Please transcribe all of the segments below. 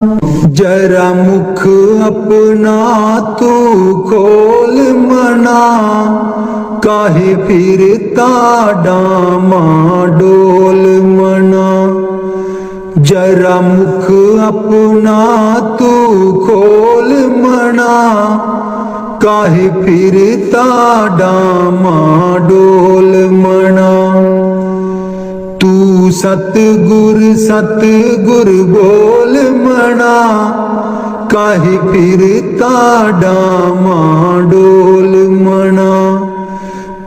जरा मुख अपना तू खोल मना, काहे फिरता डामा डोल मना। जरा मुख अपना तू खोल मना, काहे फिरता डामा डोल मना। तू सतगुर बोल मना, काहे फिरता डामा डोल मना।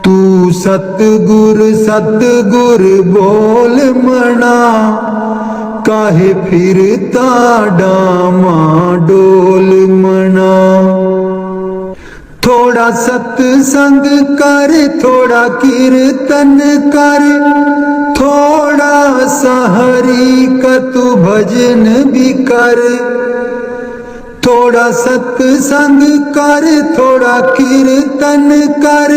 तू सतगुर बोल मना, काहे फिरता डामा डोल मना। थोड़ा सत्संग कर, थोड़ा कीर्तन कर, थोड़ा सा हरि का तू भजन भी कर। थोड़ा सत्संग कर, थोड़ा कीर्तन कर,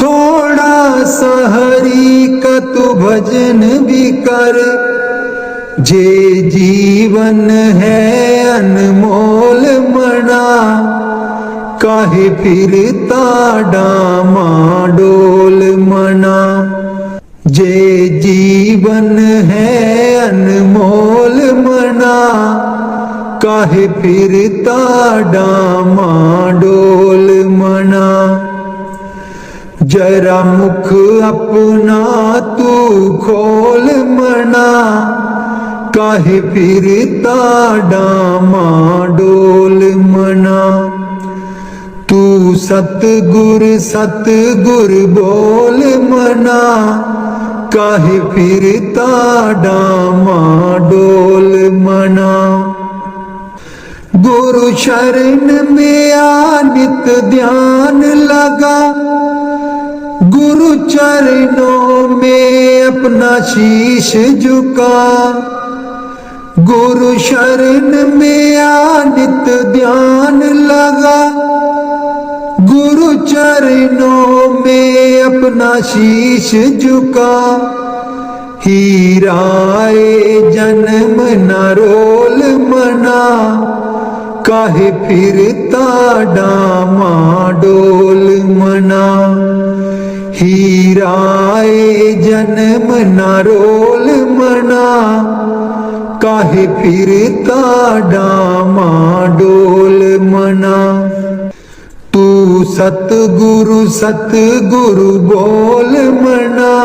थोड़ा सा हरि का तू भजन भी कर। जे जीवन है अनमोल मना, काहे फिरता डामा डोल मना। जे जीवन है अनमोल मना, काहे फिरता डामा डोल मना। जरा मुख अपना तू खोल मना, काहे फिरता डामा डोल मना। तू सतगुर बोल मना, काहे फिरता डामा डोल मना। गुरु शरण में आ नित ध्यान लगा, गुरु चरणों में अपना शीश झुका। गुरु शरण में आ नित ध्यान लगा, गुरु चरणों में अपना शीश झुका। हीराए जन्म न रोल मना, काहे फिरता डामा डोल मना। हीराए जन्म न रोल मना, काहे फिरता डामा डोल मना। तू सतगुरु बोल मना,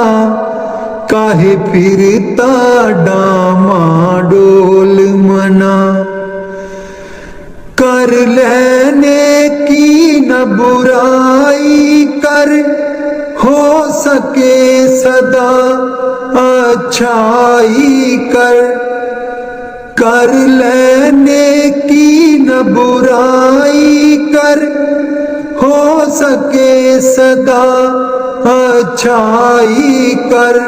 काहे फिरता डामा डोल मना। कर लेने की न बुराई कर, हो सके सदा अच्छाई कर। कर लेने की न बुराई कर, हो सके सदा अच्छाई कर।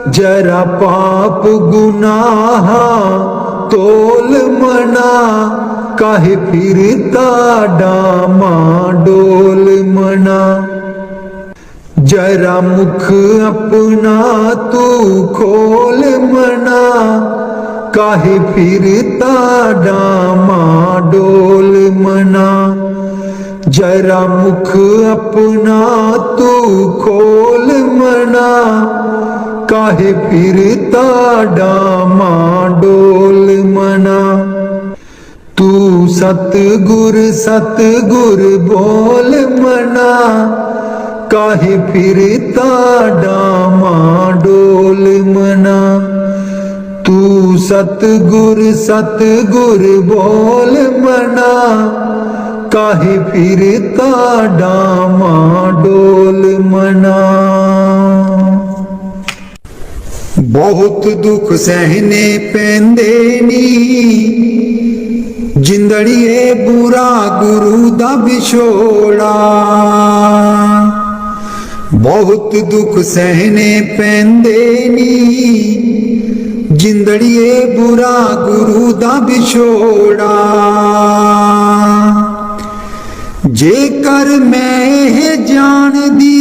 जरा पाप गुनाह तोल मना, काहे फिरता डामा डोल मना। जरा मुख अपना तू खोल मना, काहे फिरता डामा डोल मना। जरा मुख अपना तू खोल मना, काहे फिरता डामा डोल मना। तू सतगुर बोल मना, काहे फिरता डामा डोल मना। तू सतगुर बोल मना, काहे फिरता डामा डोल मना। बहुत दुख सहने पैंदे नी, जिंदड़िए बुरा गुरु दा विछोड़ा। बहुत दुख सहने पैंदे नी, जिंदड़िए बुरा गुरु दा विछोड़ा। जेकर मैं जान दी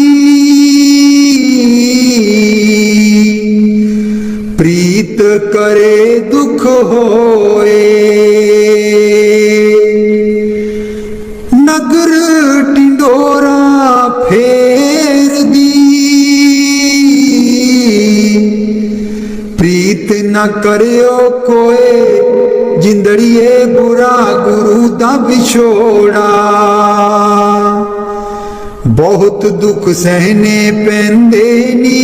प्रीत करे दुख होए। नगर टिंडोरा फेर दी, प्रीत न करियो कोए, जिंदड़िए बुरा गुरु दा विछोड़ा। बहुत दुख सहने पैंदे नी,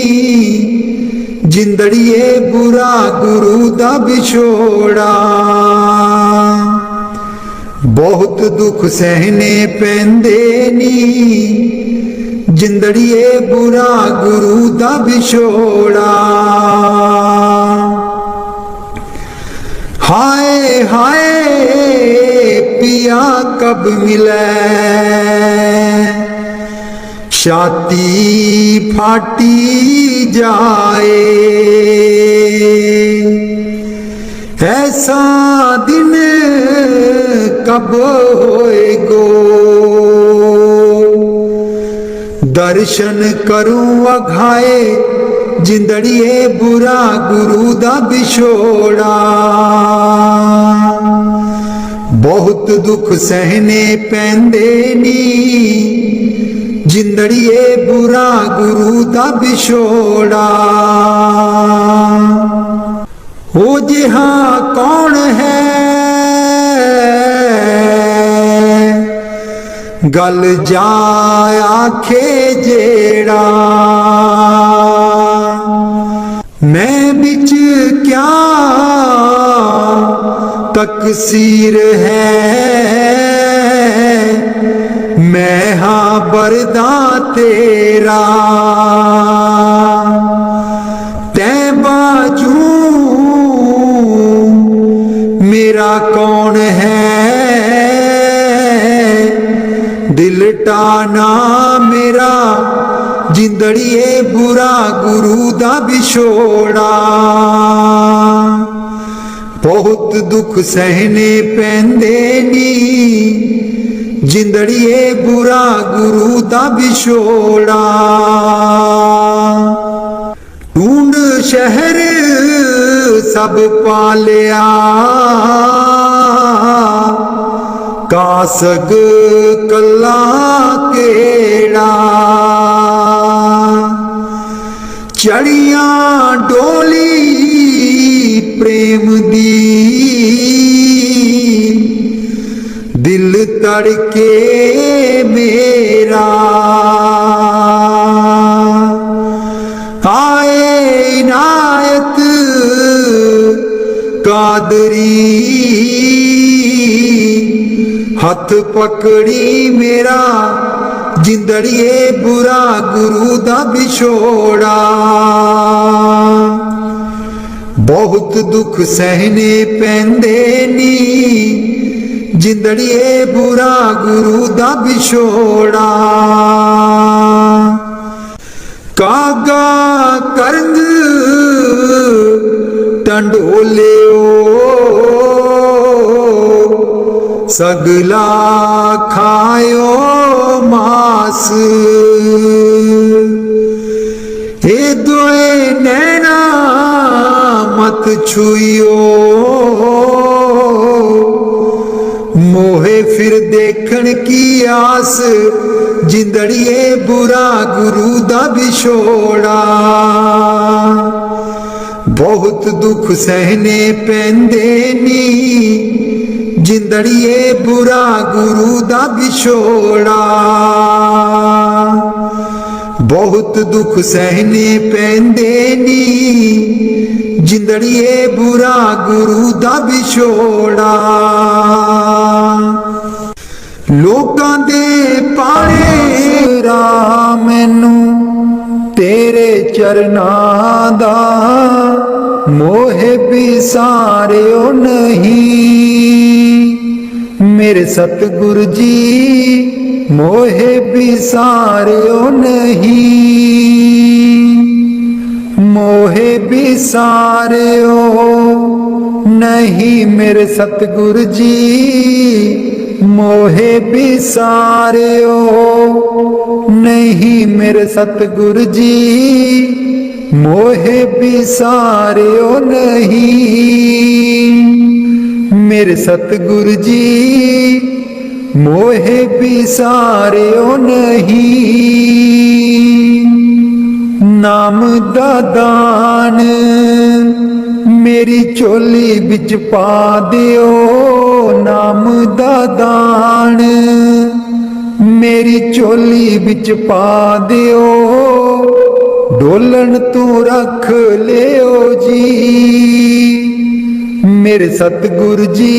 जिंदड़िए बुरा गुरु दा विछोड़ा। बहुत दुख सहने पैंदे नी, जिंदड़िए बुरा गुरु दा विछोड़ा। हाय हाय पिया कब मिले, छाती फाटी जाए। ऐसा दिन कब होएगो, दर्शन करूं अघाए, जिंदड़िए बुरा गुरु दा विछोड़ा। बहुत दुख सहने पैंदे नी, जिंदड़िए बुरा गुरु दा विछोड़ा। ओ जिहा कौन है, गल जाए आखे जेड़ा। मैं बिच क्या तकसीर है, मैं हाँ बरदा तेरा। तै बाजू मेरा कौन है, दिल टाना मेरा, जिंदड़िए बुरा गुरु दा विछोड़ा। बहुत दुख सहने पैंदे नी, जिंदड़िए बुरा गुरु दा विछोड़ा। ढूंढ शहर सब पालिया, कासग कला केड़ा। चढ़िया डोली प्रेम दी, दिल तड़के मेरा। आए इनायत कादरी, हथ पकड़ी मेरा, जिंदड़िए बुरा गुरु दा विछोड़ा। बहुत दुख सहने पैंदे नी, जिंदड़िए बुरा गुरु दा विछोड़ा। कागा करंग टंडोलियो, सगला खायो मास। ए दोए नैना मत छुइयो, मोहे फिर देखण की आस, जिंदड़िए बुरा गुरु दा विछोड़ा। बहुत दुख सहने पैंदे नी, जिंदड़िए बुरा गुरु दा विछोड़ा। बहुत दुख सहने पैंदे नी, जिंदड़िए बुरा गुरु दा विछोड़ा। लोकां दे पाने राम मैनू, तेरे चरनां दा मोहे बिसारियो नहीं। मेरे सतगुरु जी मोहे बिसारियो नहीं, मोहे बिसारियो नहीं। मेरे सतगुरु जी मोहे बिसारियो नहीं। मेरे सतगुरु जी मोहे बिसारियो नहीं। मेरे सतगुरु जी मोहे बिसारियो नहीं। नाम दा दान मेरी झोली बिच पा दियो। नाम दा दान मेरी झोली बिच पा दियो। डोलन तू रख लियो जी। मेरे सतगुरु जी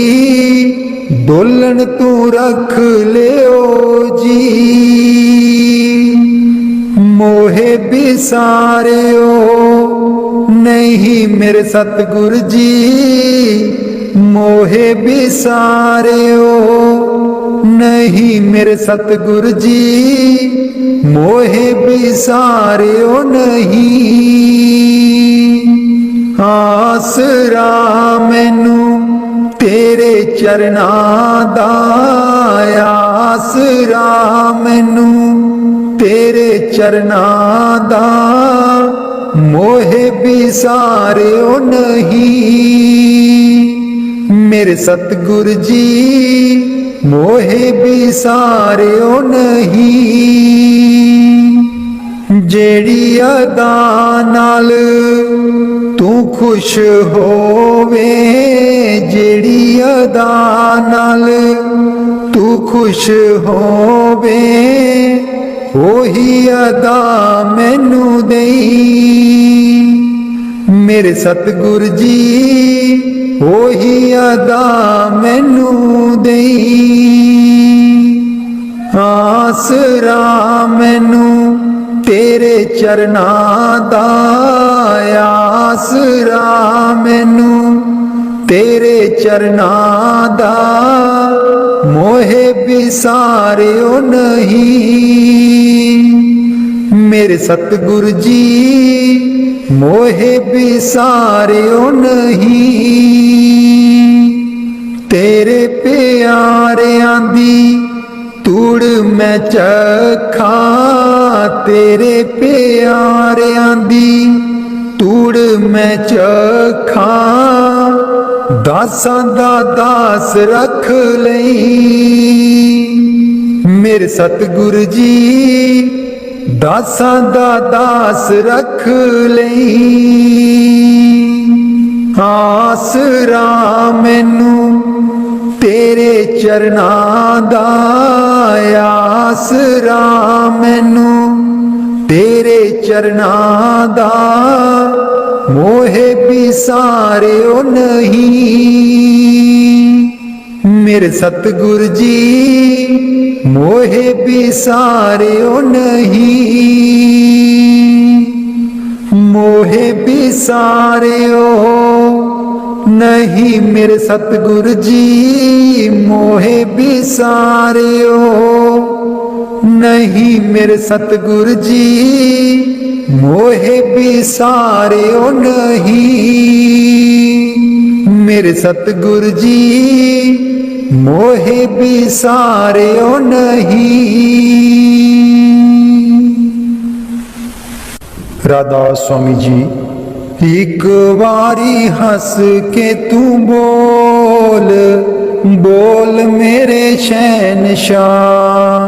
डोलन तू रख लियो जी। मोहे बिसारियो नहीं मेरे सतगुरु जी। मोहे बिसारियो नहीं मेरे सतगुरु जी। मोहे बिसारियो नहीं। आसरा मैनू तेरे चरनां दा। आसरा मैनू तेरे चरनां दा। मोहे बिसारियो नहीं मेरे सतगुरु जी। मोहे बिसारियो नहीं। जेड़ी अदा नाल तू खुश होवे। जेड़ी अदा नाल तू खुश होवे। ओही अदा मैनू देई मेरे सतगुरु जी। ओही अदा मैनू देई। आसरा मैनू तेरे चरनां दा। आसरा मैनू तेरे चरनां दा। मोहे बिसारियो नहीं मेरे सतगुरु जी। मोहे बिसारियो नहीं। तेरे प्यारियां दी तूड़ मैं चखा। तेरे प्यारियां दी तूड़ मैं चखा। दासां दा दास रख लई मेरे सतगुरु जी। दासां दा दास रख लई। आसरा मैनू तेरे चरनां दा। आसरा मैनू तेरे चरनां दा। मोहे बिसारियो नहीं मेरे सतगुरु जी। मोहे बिसारियो नहीं। मोहे बिसारियो नहीं मेरे सतगुरु जी। मोहे बिसारियो नहीं मेरे सतगुरु जी। मोहे बिसारियो नहीं मेरे सतगुरु जी। मोहे बिसारियो नहीं। राधा स्वामी जी। एक बारी हंस के तू बोल बोल मेरे शहनशाह।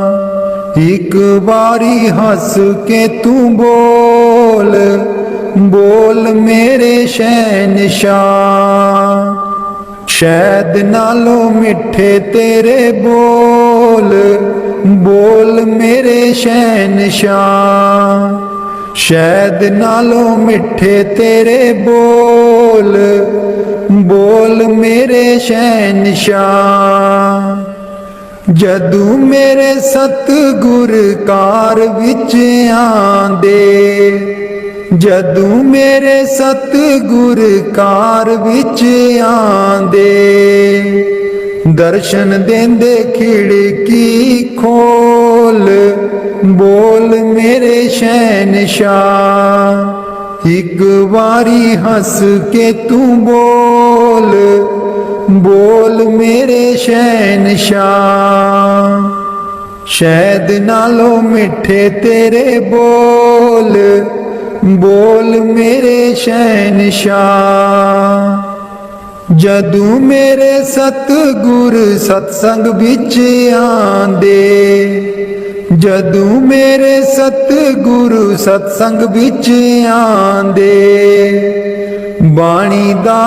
एक बारी हंस के तू बोल बोल मेरे शहनशाह। शहद नालों मिठे तेरे बोल बोल मेरे शहनशाह। शहद नालों मिठे तेरे बोल बोल मेरे शहनशाह। जदू मेरे सतगुर कार विच आंदे। जदू मेरे सतगुर कार विच आंदे। दर्शन देंदे खिड़की खोल बोल मेरे शहनशाह। एक बारी हंस के तू बोल बोल मेरे शहनशाह। शहद नालों मिठे तेरे बोल बोल मेरे शहनशाह। जदू मेरे सतगुर सत्संग बिच आंदे, जदू मेरे सतगुरु सत्संग बिच आंदे, बाणी दा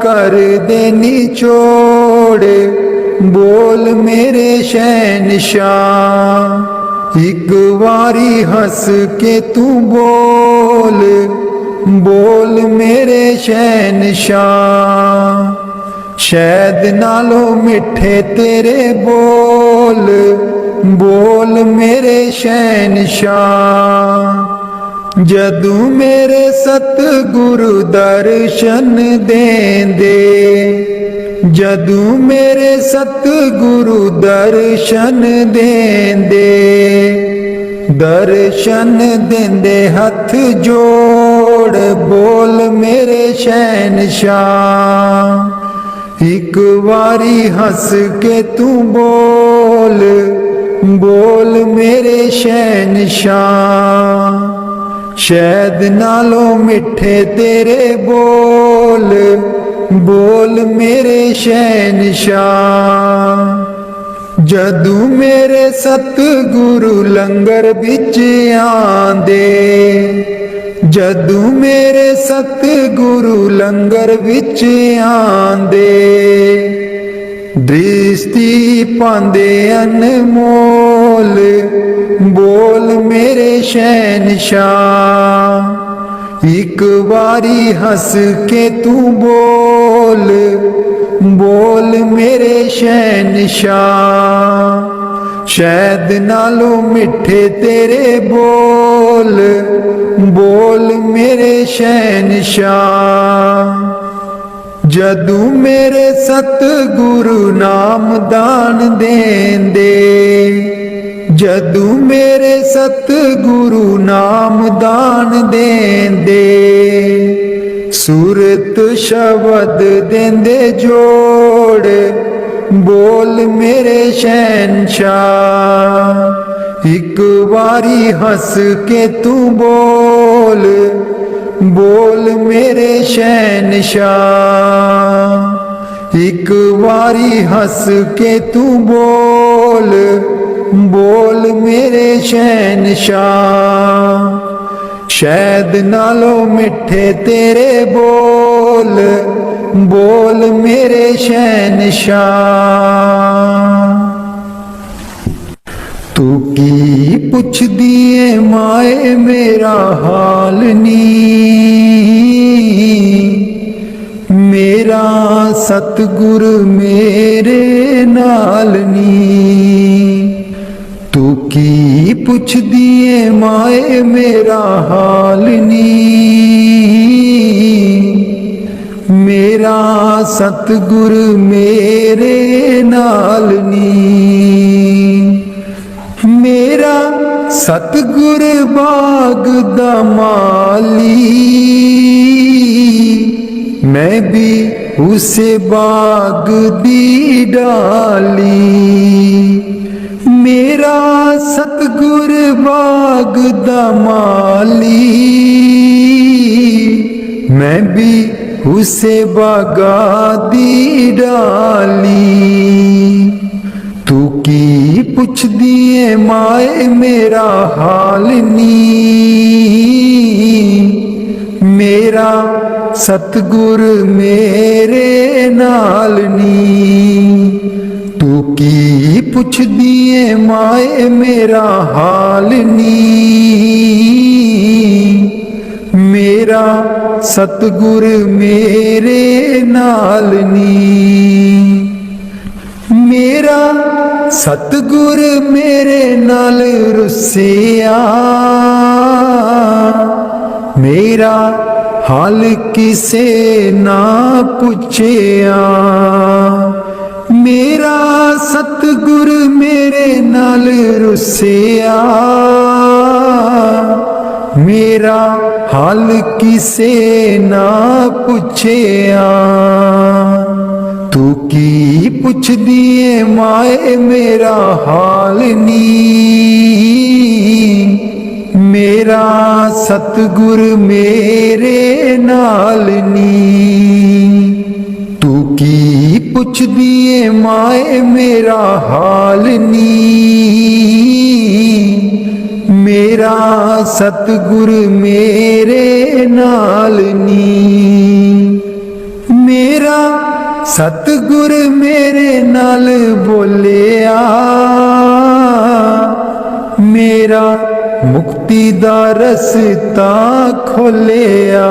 कर दे निचोड़, बोल मेरे शहनशाह। एक वारी हंस के तू बोल, बोल मेरे शहनशाह। शहद नालों मिठे तेरे बोल, बोल मेरे शहनशाह। जदू मेरे सतगुरु दर्शन देंदे, जदू मेरे सतगुरु दर्शन देंदे, दर्शन देंदे हथ जोड़, बोल मेरे शहनशाह। एक वारी हंस के तू बोल, बोल मेरे शहनशाह। शहद नालों मिठे तेरे बोल, बोल मेरे शहनशाह। जदू मेरे सतगुरु लंगर बिच आंदे, जदू मेरे सतगुरु लंगर बिच आंदे, दृष्टि पांदे अनमोल, बोल मेरे शहनशाह। एक बारी हंस के तू बोल, बोल मेरे शहनशाह। शहद नालों मिठे तेरे बोल, बोल मेरे शहनशाह। जदू मेरे सतगुरु नाम दान देंदे, जदू मेरे सतगुरु नाम दान देंदे, सूरत शब्द देंदे जोड़, बोल मेरे शहनशाह। एक बारी हंस के तू बोल, बोल मेरे शहनशाह। एक बारी हंस के तू बोल, बोल मेरे शहनशाह। शहद नालों मिठे तेरे बोल, बोल मेरे शहनशाह। तू की पुछ दिए माए मेरा हाल नी, मेरा सतगुर मेरे नाल नी। तू की पुछ दिए माए मेरा हाल नी, मेरा सतगुर मेरे नाल नी। मेरा सतगुर बाग दा माली, मैं भी उसे बाग दी डाली। मेरा सतगुर बाग दा माली, मैं भी उसे बागा दी डाली। तू की पुछ दिए माए मेरा हाल नी, मेरा सतगुर मेरे नाल नी। तू की पुछ दिए माए मेरा हाल नी, मेरा सतगुर मेरे नाल नी। मेरा सतगुर मेरे नाल रुसिया, मेरा हाल किसे ना पुछिया। मेरा सतगुर मेरे नाल रुसिया, मेरा हाल किसे ना पुछिया। तू की पुछ दिए माए मेरा हाल नी, मेरा सतगुर मेरे नाल नी। तू की पुछ दिए माए मेरा हाल नी। मेरा सतगुर मेरे नाल नी। मेरा सतगुर मेरे नाल बोलिया। मेरा मुक्ति दा रस्ता खोलिया।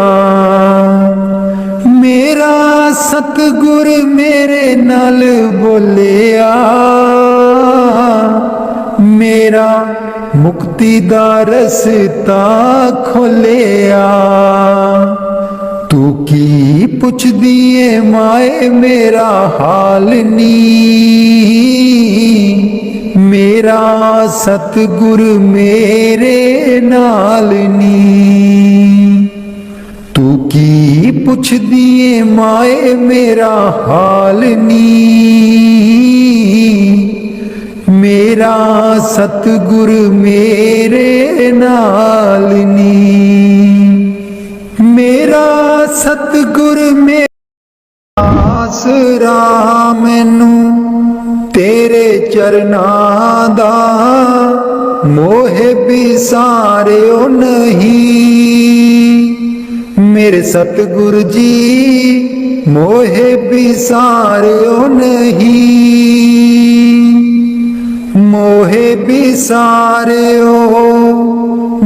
मेरा सतगुर मेरे नाल बोलिया। मेरा मुक्ति दा रस्ता खोलिया। तू की पुछ दिए माए मेरा हाल नी। मेरा सतगुर मेरे नाल नी। तू की पुछ दिए माए मेरा हाल नी। मेरा सतगुर मेरे नाल नी। मेरा सतगुर मेरा आसरा मैनू तेरे चरनां दा। मोह बिसारियो नहीं मेरे सतगुर जी। मोह बिसारियो नहीं। मोह बिसारियो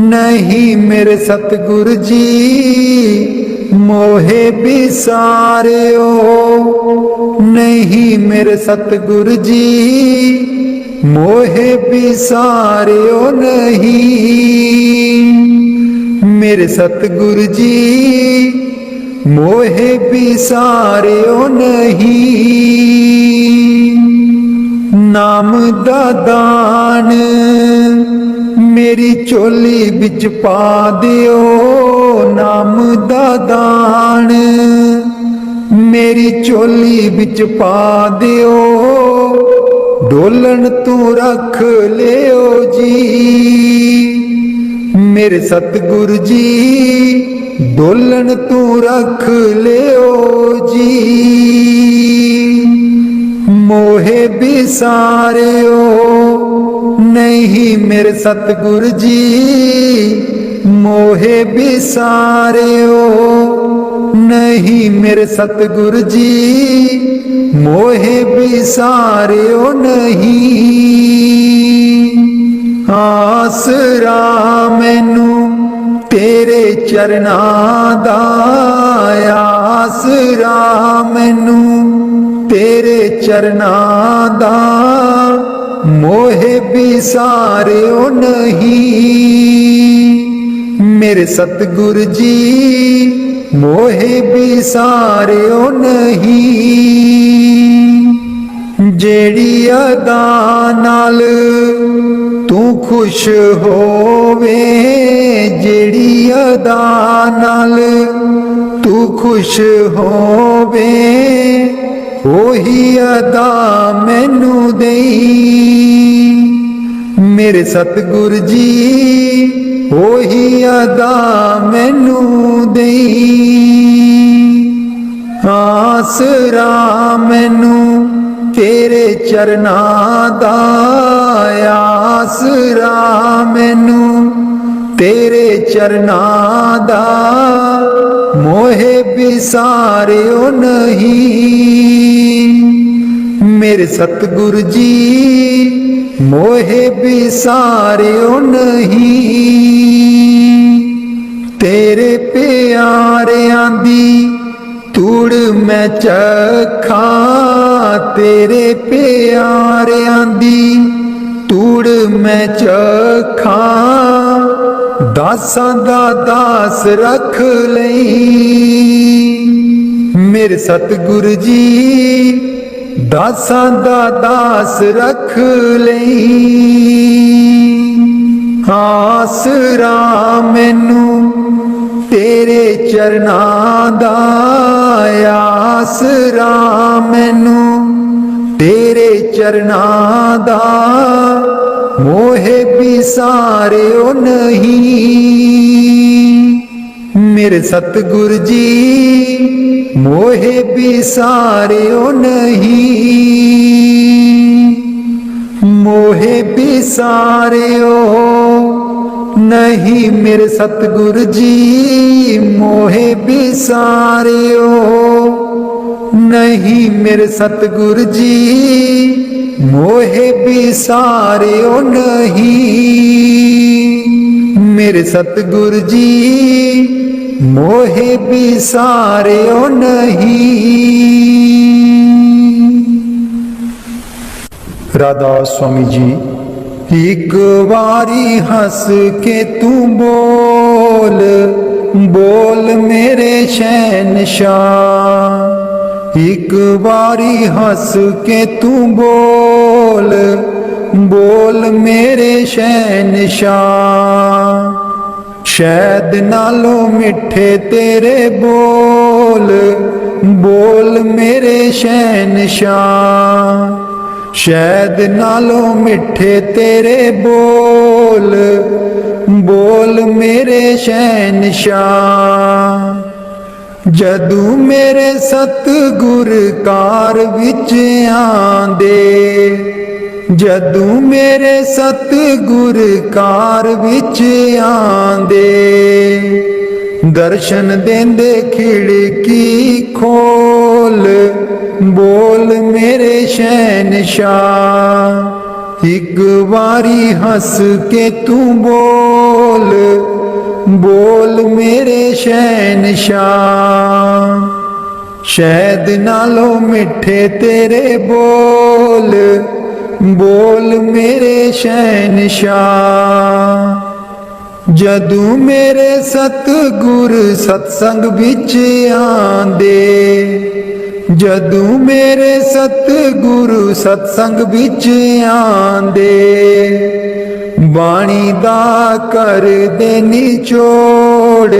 नहीं मेरे सतगुर जी। मोह बिसारियो नहीं मेरे सतगुर जी। मोह बिसारियो नहीं मेरे सतगुर जी। मोह बिसारियो नहीं। नाम दा दान मेरी चोली बिच पा दियो। नाम दा दान मेरी चोली बिच पा दियो। डोलन तू रख लियो जी मेरे सतगुर जी। डोलन तू रख लियो जी। मोहे बिसारियो नहीं मेरे सतगुर जी। मोहे बिसारियो नहीं मेरे सतगुर जी। मोहे बिसारियो नहीं। आसरा मैनू तेरे चरनां दा। आसरा मैनू तेरे चरनां दा। मोहे बिसारियो नहीं मेरे सतगुर जी। मोहे बिसारियो नहीं। जेड़ी अदा नाल तू खुश होवे। जेड़ी अदा नाल तू खुश होवे। ओही अदा मैनू देई मेरे सतगुर जी। ओही अदा मैनू देई। आसरा मैनू तेरे चरनां दा। आसरा मैनू तेरे चरनां दा। मोहे बिसारियो नहीं मेरे सतगुर जी। मोहे बिसारियो नहीं। तेरे प्यारियां दी तूड़ मैं चखा। तेरे प्यारियां दी तूड़ मैं चखा। दासां दा दास रख लई मेरे सतगुर जी। दासां दा दास रख लई। आसरा मैनू तेरे चरनां दा। आसरा मैनू तेरे चरनां दा। मोहे बिसारियो नहीं। मेरे सतगुर जी मोहे बिसारियो नहीं। मोहे बिसारियो नहीं मेरे सतगुर जी मोहे बिसारियो नहीं। मेरे सतगुर जी मोहे बिसारियो नहीं। मेरे सतगुर जी मोहे बिसारियो नहीं। राधा स्वामी जी एक बारी हंस के तू बोल बोल मेरे शहंशाह। एक बारी हंस के तू बोल बोल मेरे शहंशाह। शहद नालों मिठे तेरे बोल बोल मेरे शहंशाह। शहद नालों मिठे तेरे बोल बोल मेरे शहंशाह। जदू मेरे सतगुर कार विच आंदे जदू मेरे सतगुर कार विच आंदे। दर्शन देंदे खिड़की खोल बोल मेरे शहंशाह। एक बारी हंस के तू बोल बोल मेरे शहंशाह। शहद नालों मिठे तेरे बोल बोल मेरे शहंशाह। जदू मेरे सतगुर सत्संग विच आंदे जदू मेरे सतगुरु सत्संग विच आंदे। बाणी दा कर दे निचोड़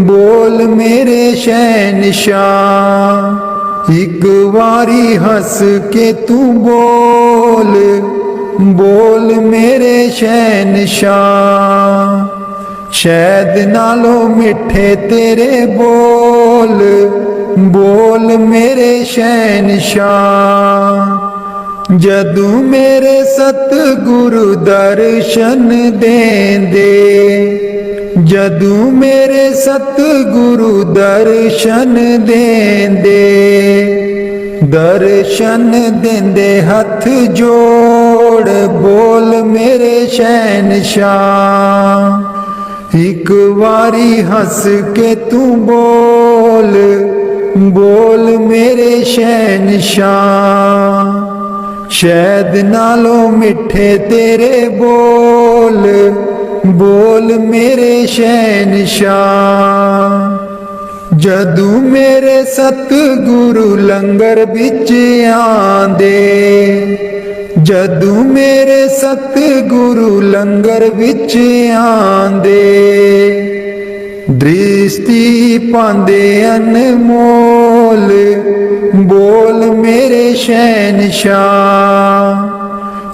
बोल मेरे शहंशाह। एक बारी हंस के तू बोल बोल मेरे शहंशाह। शहद नालों मिठे तेरे बोल बोल मेरे शहंशाह। जदू मेरे सतगुरु दर्शन देंदे जदू मेरे सतगुरु दर्शन देंदे। दर्शन देंदे हथ जोड़ बोल मेरे शहंशाह। एक बारी हंस के तू बोल बोल मेरे शहंशाह। शहद नालों मिठे तेरे बोल बोल मेरे शहंशाह। जदू मेरे सतगुरु लंगर विच आंदे जदू मेरे सतगुरु लंगर विच आंदे। दृष्टि पांदे अनमोल बोल मेरे शहंशाह।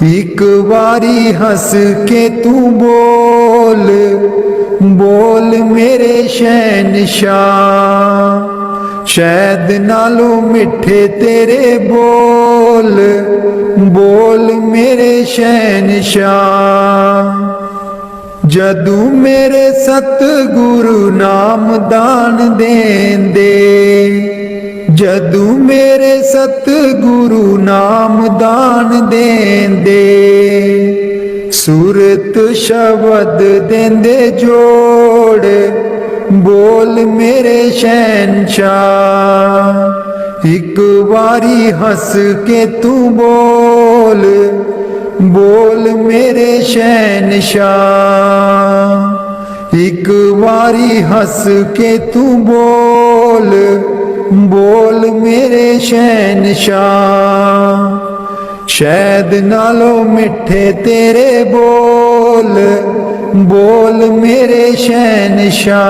एक बारी हंस के तू बोल बोल मेरे शहंशाह। शहद नालों मिठे तेरे बोल बोल मेरे शहंशाह। जदू मेरे सतगुरु नाम दान देंदे जदू मेरे सतगुरु नाम दान देंदे। सूरत शब्द देंदे जोड़ बोल मेरे शहंशाह। एक बारी हंस के तू बोल बोल मेरे शहंशाह। एक बारी हंस के तू बोल बोल मेरे शहंशाह। शहद नालों मिठे तेरे बोल बोल मेरे शहंशाह।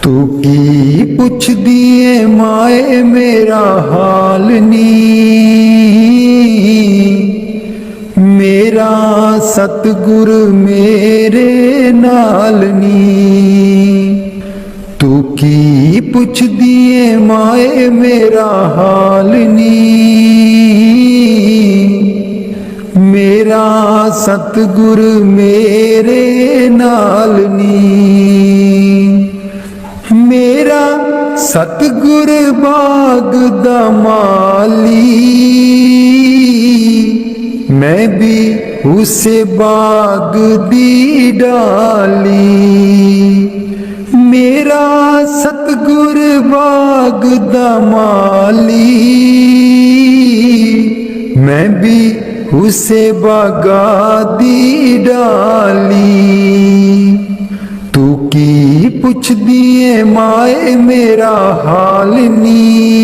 तू की पुछ दिए माए मेरा हाल नी। मेरा सतगुर मेरे नाल नी। तू की पुछ दिए माए मेरा हाल नी। मेरा सतगुर मेरे नाल नी। मेरा सतगुर बाग दा माली। मैं भी उसे बाग दी डाली। मेरा सतगुर बाग दा माली। मैं भी उसे बागा दी डाली। तू की पुछ दिए माए मेरा हाल नी।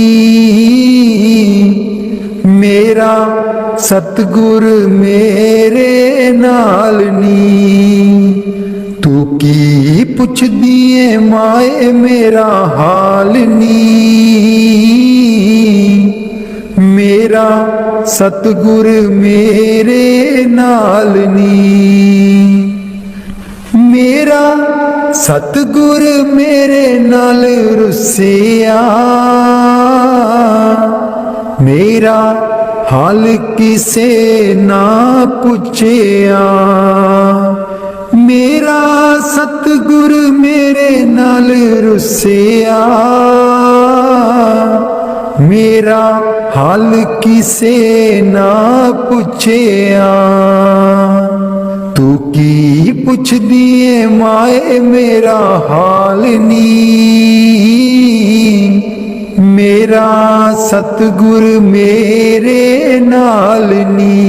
मेरा सतगुर मेरे नाल नी। तू की पुछ दिए माए मेरा हाल नी। मेरा सतगुर मेरे नाल नी। मेरा सतगुर मेरे नाल रुसिया। मेरा हाल किसे ना पुछिया। मेरा सतगुर मेरे नाल रुसिया। मेरा हाल किसे ना पुछिया। तू की पुछ दिए माए मेरा हाल नी। मेरा सतगुर मेरे नाल नी।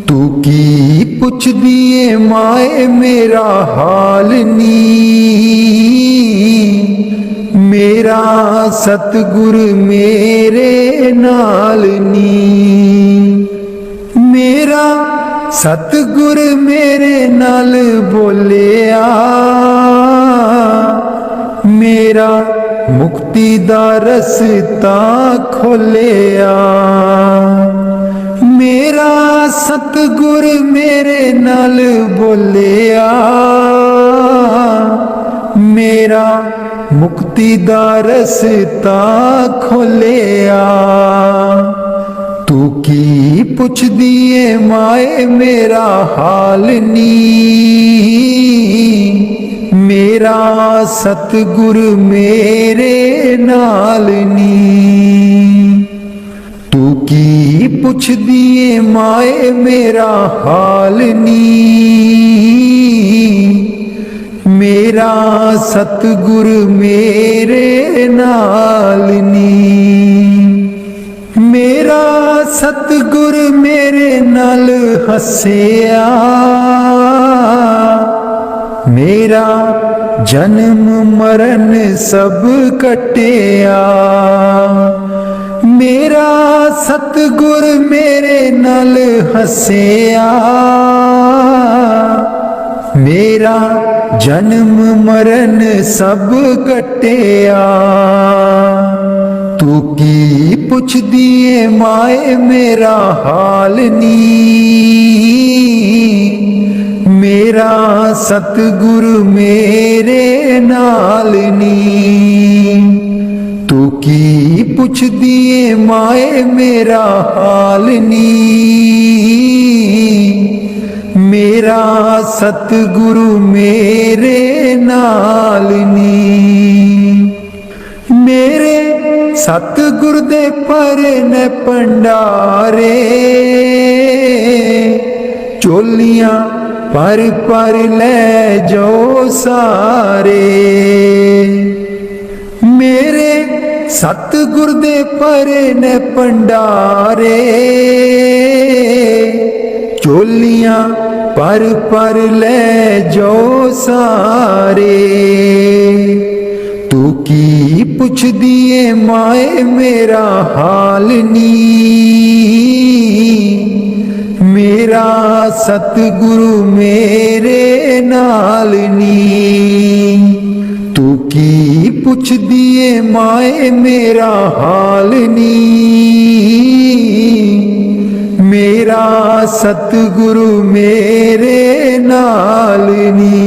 तू की पुछ दिए माए मेरा हाल नी। मेरा सतगुर मेरे नाल नी। मेरा सतगुर मेरे नाल बोलिया। मेरा मुक्ति दा रस्ता खोलिया। मेरा सतगुर मेरे नाल बोलिया। मेरा मुक्ति दा रस्ता खोलिया। तू की पुछ दिए माए मेरा हाल नी। मेरा सतगुर मेरे नाल नी। तू की पुछ दिए माए मेरा हाल नी। मेरा सतगुर मेरे नाल नी। मेरा सतगुर मेरे नाल हसिया। मेरा जन्म मरण सब कटिया। मेरा सतगुर मेरे नाल हसिया। मेरा जन्म मरण सब कटिया। तू की पुछ दिए माए मेरा हाल नी। मेरा सतगुर मेरे नाल नी। तू की पुछ दिए माए मेरा हाल नी। मेरा सतगुरु मेरे नाल नी। मेरे सतगुर दे परने भंडारे। चोलियां पर पर ले जाओ सारे। मेरे सतगुर दे परने भंडारे। चोलियां पर पर ले जाओ सारे। तू की पुछ दिए माए मेरा हाल नी। मेरा सतगुरु मेरे नाल नी। तू की पुछ दिए माए मेरा हाल नी। मेरा मेरा सतगुरु मेरे नाल नी,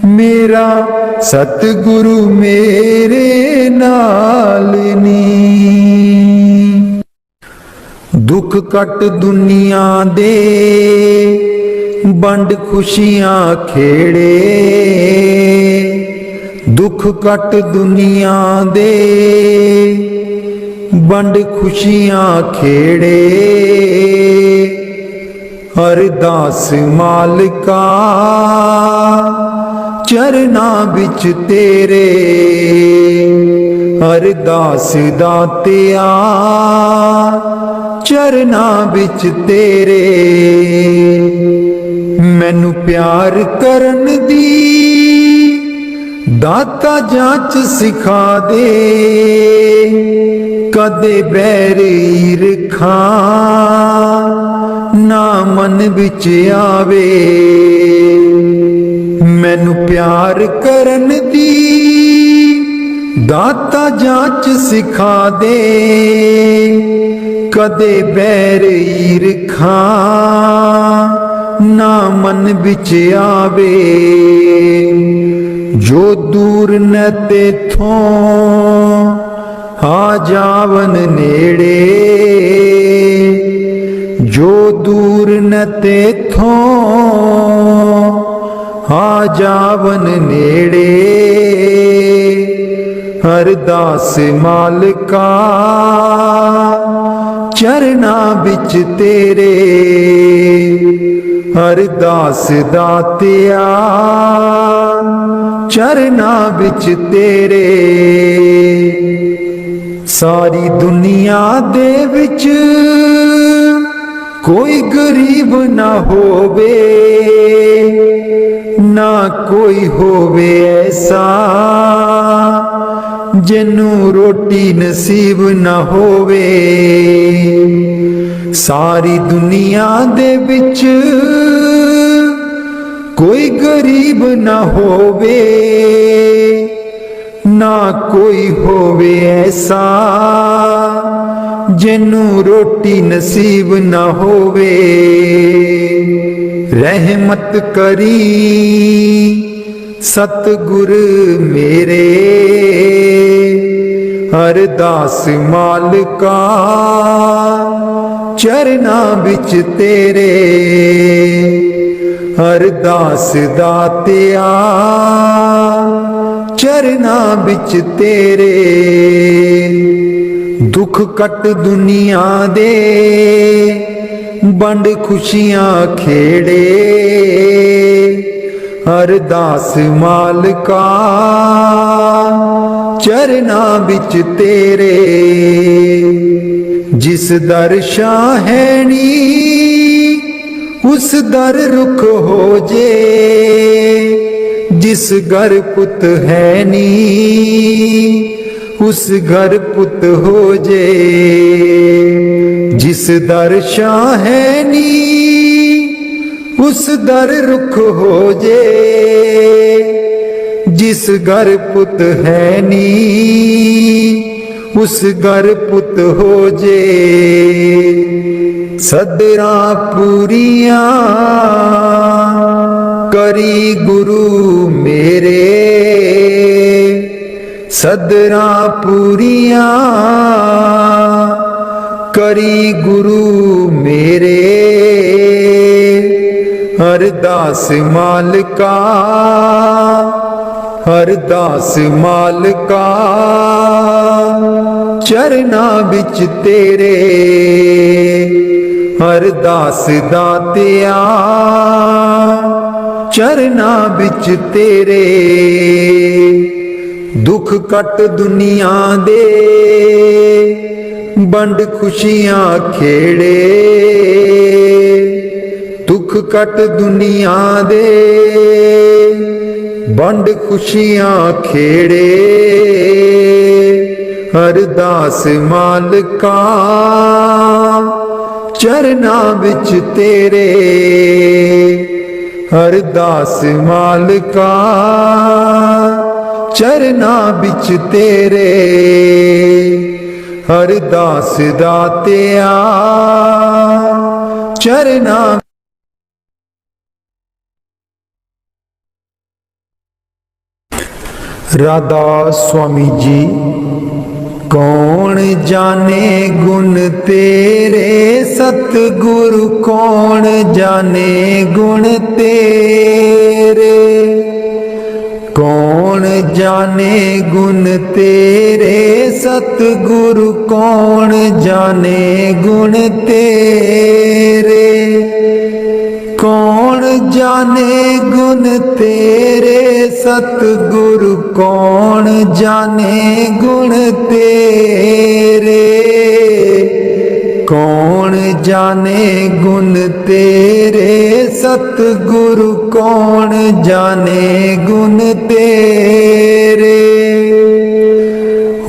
मेरा सतगुरु मेरे नाल नी। दुख कट दुनिया दे बंड खुशियां खेड़े, दुख कट दुनिया दे बंड खुशियां खेड़े। अरदास मालिका चरना बिच तेरे, अरदास दातिया चरना बिच तेरे। मैनू प्यार करन दी दाता जांच सिखा दे, कदे बैर ईरखा ना मन बिच आवे। मैनू प्यार करन दी दाता जांच सिखा दे, कदे बैर ईरखा ना मन बिच आवे। जो दूर न तेथों आ जावन नेड़े, जो दूर न तेथों आ जावन नेड़े। अरदास मालिका चरना बिच तेरे, अरदास दातिया चरना बिच तेरे। सारी दुनिया दे विच कोई गरीब ना होवे, ना कोई होवे ऐसा जिन्नू रोटी नसीब ना होवे। सारी दुनिया दे विच कोई गरीब ना होवे, ना कोई होवे ऐसा जिन्नू रोटी नसीब ना होवे। रहमत करी सतगुर मेरे, अरदास मालिका चरना बिच तेरे। अरदास दातिया चरना बिच तेरे। दुख कट दुनिया दे बंड खुशियां खेड़े, अरदास मालिका चरना बिच तेरे। जिस दर शाहनी उस दर रुख हो जे, जिस घर पुत है नी उस घर पुत हो जे। जिस दर शाहनी उस दर रुख हो जे, जिस घर पुत है नी उस घर पुत हो जे। सदरा पूरियां करी गुरु मेरे, सदरा पूरियां करी गुरु मेरे। अरदास मालिका अरदास मालिका चरना बिच तेरे। अरदास दातिया चरना बिच तेरे। दुख कट दुनिया दे बंड खुशियां खेड़े, दुख कट दुनिया दे बंड खुशियां खेड़े। अरदास मालिका चरना बिच तेरे। अरदास मालिका चरना बिच तेरे। अरदास दातिया चरना। राधा स्वामी जी कौन जाने गुण तेरे, सतगुरु कौन जाने गुण तेरे। कौन जाने गुण तेरे, सतगुरु कौन जाने गुण तेरे। कौन जाने गुण तेरे, सतगुरु कौन जाने गुण तेरे। कौन जाने गुण तेरे, सतगुरु कौन जाने गुण तेरे।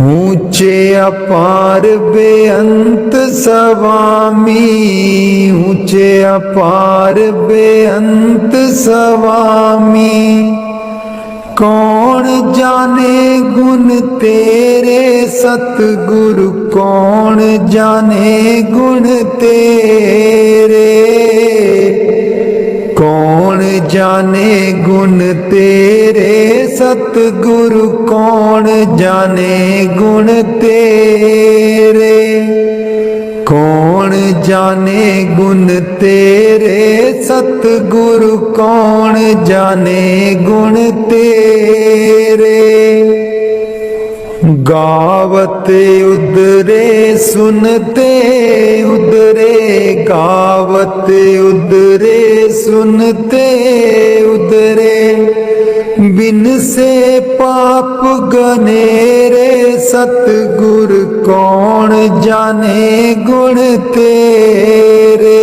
ऊंचे अपार बेअंत स्वामी, ऊंचे अपार बेअंत स्वामी। कौन जाने गुण तेरे, सतगुरु कौन जाने गुण तेरे। कौन जाने गुण तेरे, सतगुरु कौन जाने गुण तेरे। कौन जाने गुण तेरे, सतगुरु कौन जाने गुण तेरे। गावत उदरे सुनते उदरे, गावत उदरे सुनते उदरे। बिन से पाप गनेरे, सतगुर कौन जाने गुण तेरे।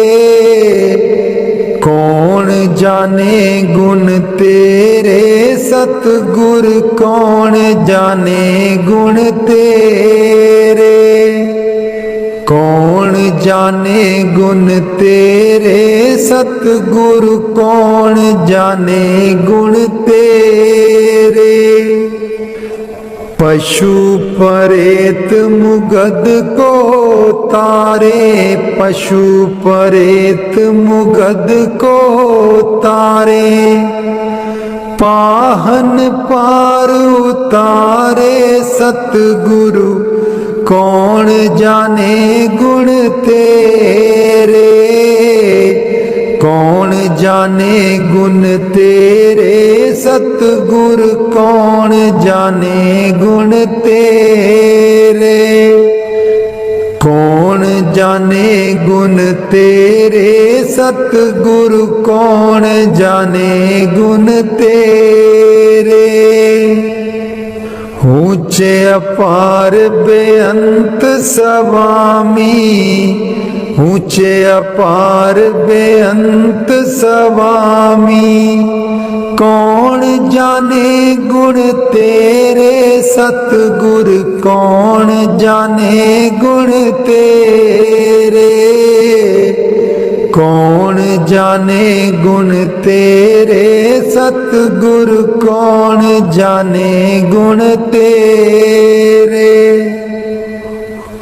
कौन जाने गुण तेरे, सतगुर कौन जाने गुण तेरे। कौन जाने गुण तेरे, सतगुरु कौन जाने गुण तेरे। पशु परेत मुगद को तारे, पशु परेत मुगद को तारे। पाहन पार उतारे, सतगुरु कौन जाने गुण तेरे। कौन जाने गुण तेरे, सतगुरु कौन जाने गुण तेरे। कौन जाने गुण तेरे, सतगुरु कौन जाने गुण तेरे। ऊंचे अपार बेअंत स्वामी, ऊंचे अपार बेअंत स्वामी। कौन जाने गुण तेरे, सतगुर कौन जाने गुण तेरे। कौन जाने गुण तेरे, सतगुर कौन जाने गुण तेरे।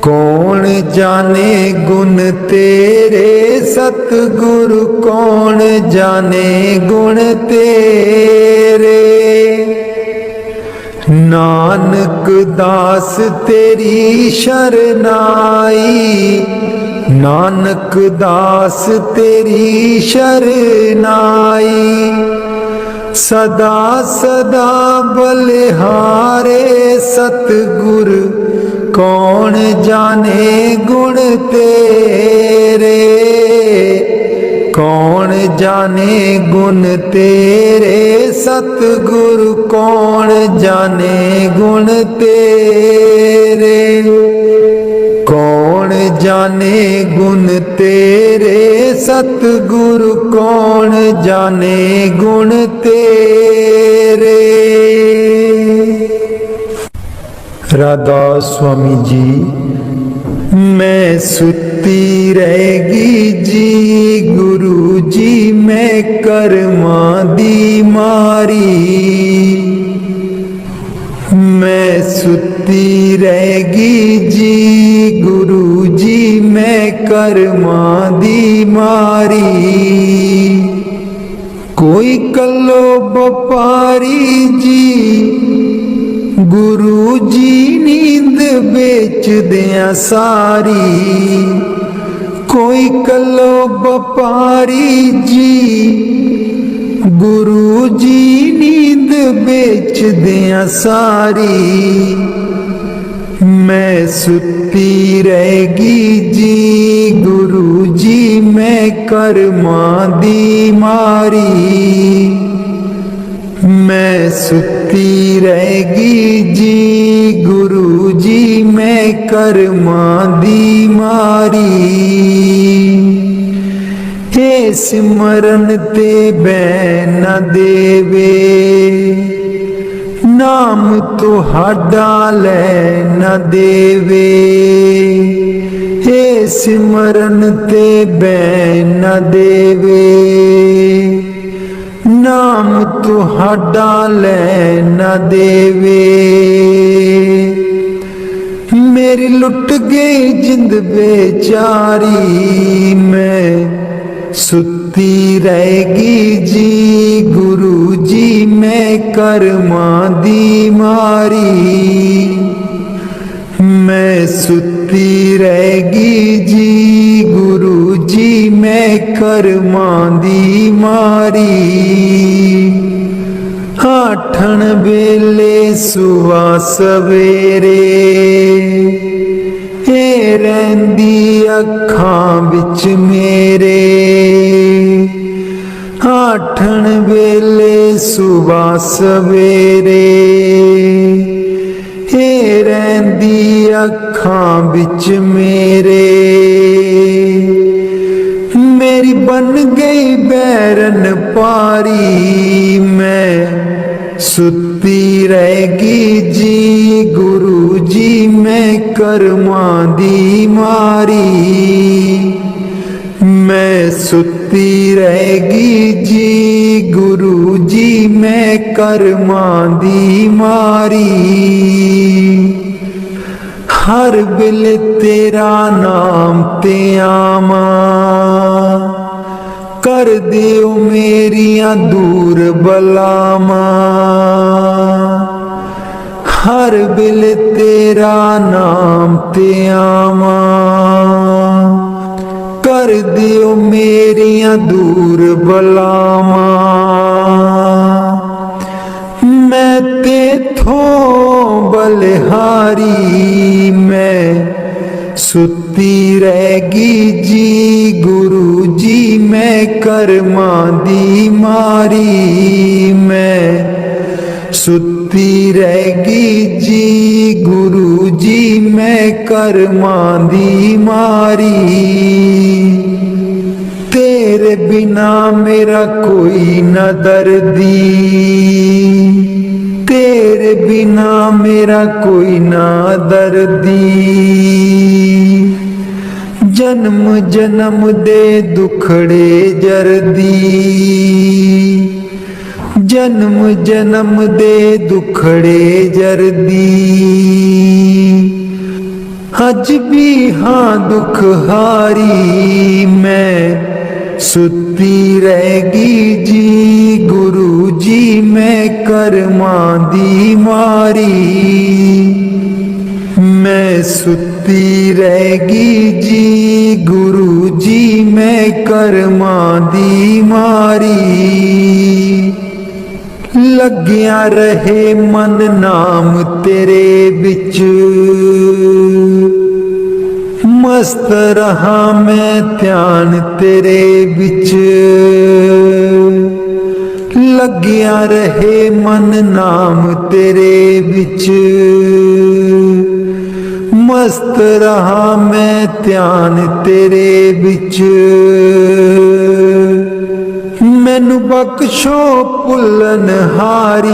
कौन जाने गुण तेरे, सतगुरु कौन जाने गुण तेरे। नानक दास तेरी शरनाई, नानक दास तेरी शरनाई। सदा सदा बलिहारे, सतगुर कौन जाने गुण तेरे। कौन जाने गुण तेरे, सतगुरु कौन जाने गुण तेरे। कौन जाने गुण तेरे, सतगुरु कौन जाने गुण तेरे। राधा स्वामी जी मैं सुती रहेगी जी, गुरु जी मैं कर्मा दी मारी। मैं सुती रहेगी जी, ਕਰਮਾਂ ਦੀ ਮਾਰੀ। ਕੋਈ ਕੱਲੋ ਵਪਾਰੀ ਜੀ ਗੁਰੂ ਜੀ ਨੀਂਦ ਵੇਚਦਿਆਂ ਸਾਰੀ। ਕੋਈ ਕੱਲੋ ਵਪਾਰੀ ਜੀ ਗੁਰੂ ਜੀ ਨੀਂਦ ਵੇਚਦਿਆਂ ਸਾਰੀ। ਮੈਂ ਸੁੱਤੀ ਰਹੇਗੀ ਜੀ ਗੁਰੂ ਜੀ ਮੈਂ ਕਰਮਾਂ ਦੀ ਮਾਰੀ। ਮੈਂ ਸੁੱਤੀ ਰਹੇਗੀ ਜੀ ਗੁਰੂ ਜੀ ਮੈਂ ਕਰਮਾਂ ਦੀ ਮਾਰੀ। ਏ ਸਿਮਰਨ ਤੇ ਬੈ ਨਾ ਦੇਵੇ ਨਾਮ ਤੁਹਾਡਾ ਲੈ ਨਾ ਦੇਵੇ। ਏ ਸਿਮਰਨ ਤੇ ਬੈ ਨਾ ਦੇਵੇ ਨਾਮ ਤੁਹਾਡਾ ਲੈ ਨਾ ਦੇਵੇ। ਮੇਰੀ ਲੁੱਟ ਗਈ ਜਿੰਦ ਬੇਚਾਰੀ। ਮੈਂ ਸੁੱਤੀ ਰਹੇਗੀ ਜੀ ਗੁਰੂ ਜੀ ਮੈਂ ਕਰਮਾਂ ਦੀ ਮਾਰੀ। ਮੈਂ ਸੁੱਤੀ ਰਹੇਗੀ ਜੀ ਗੁਰੂ ਜੀ ਮੈਂ ਕਰਮਾਂ ਦੀ ਮਾਰੀ। ਆਠਣ ਵੇਲੇ ਸੁਆ ਸਵੇਰੇ ਏ ਰਹਿੰਦੀ ਅੱਖਾਂ ਵਿੱਚ ਮੇਰੇ। ਆਠਣ ਵੇਲੇ ਸੁਬਾ ਸਵੇਰੇ ਏ ਰਹਿੰਦੀ ਅੱਖਾਂ ਵਿੱਚ ਮੇਰੇ। ਮੇਰੀ ਬਨ ਗਈ ਬੈਰਨ ਪਾਰੀ। ਮੈਂ ਸੁੱਤੀ ਰਹੇਗੀ ਜੀ ਗੁਰੂ ਜੀ ਮੈਂ ਕਰਮਾਂ ਦੀ ਮਾਰੀ। ਮੈਂ ਸੁੱਤੀ ਰਹੇਗੀ ਜੀ ਗੁਰੂ ਜੀ ਮੈਂ ਕਰਮਾਂ ਦੀ ਮਾਰੀ। ਹਰ ਵੇਲੇ ਤੇਰਾ ਨਾਮ ਤੇ ਆਵਾਂ ਕਰ ਦਿਓ ਮੇਰੀਆਂ ਦੂਰ ਬਲਾਵਾਂ। ਹਰ ਵੇਲੇ ਤੇਰਾ ਨਾਮ ਤੇ ਆਵਾਂ ਕਰ ਦਿਓ ਮੇਰੀਆਂ ਦੂਰ ਬਲਾਵਾਂ। ਮੈਂ ਤੇਥੋਂ ਬਲਿਹਾਰੀ। ਮੈਂ ਸੁੱਤੀ ਰਹੇਗੀ ਜੀ ਗੁਰੂ ਜੀ ਮੈਂ ਕਰਮਾਂ ਦੀ ਮਾਰੀ। ਮੈਂ ਸੁੱਤੀ ਰਹੇਗੀ ਜੀ ਗੁਰੂ ਜੀ ਮੈਂ ਕਰਮਾਂ ਦੀ ਮਾਰੀ। ਤੇਰੇ ਬਿਨਾ ਮੇਰਾ ਕੋਈ ਨਾ ਦਰਦੀ। ਤੇਰੇ ਬਿਨਾ ਮੇਰਾ ਕੋਈ ਨਾ ਦਰਦੀ। ਜਨਮ ਜਨਮ ਦੇ ਦੁਖੜੇ ਜਰਦੀ। ਜਨਮ ਜਨਮ ਦੇ ਦੁਖੜੇ ਜਰਦੀ। ਅੱਜ ਵੀ ਹਾਂ ਦੁੱਖ ਹਾਰੀ। ਮੈਂ ਸੁੱਤੀ ਰਹੇਗੀ ਜੀ ਗੁਰੂ ਜੀ ਮੈਂ ਕਰਮਾਂ ਦੀ ਮਾਰੀ। ਮੈਂ ਸੁੱਤੀ ਰਹੇਗੀ ਜੀ ਗੁਰੂ ਜੀ ਮੈਂ ਕਰਮਾਂ ਦੀ ਮਾਰੀ। ਲੱਗਿਆ ਰਹੇ ਮਨ ਨਾਮ ਤੇਰੇ ਵਿੱਚ ਮਸਤ ਰਹਾ ਮੈਂ ਧਿਆਨ ਤੇਰੇ ਵਿੱਚ। ਲੱਗਿਆ ਰਹੇ ਮਨ ਨਾਮ ਤੇਰੇ ਵਿੱਚ ਮਸਤ ਰਹਾ ਮੈਂ ਧਿਆਨ ਤੇਰੇ ਵਿੱਚ। ਮੈਨੂੰ ਬਖਸ਼ੋ ਭੁੱਲਨਹਾਰੀ।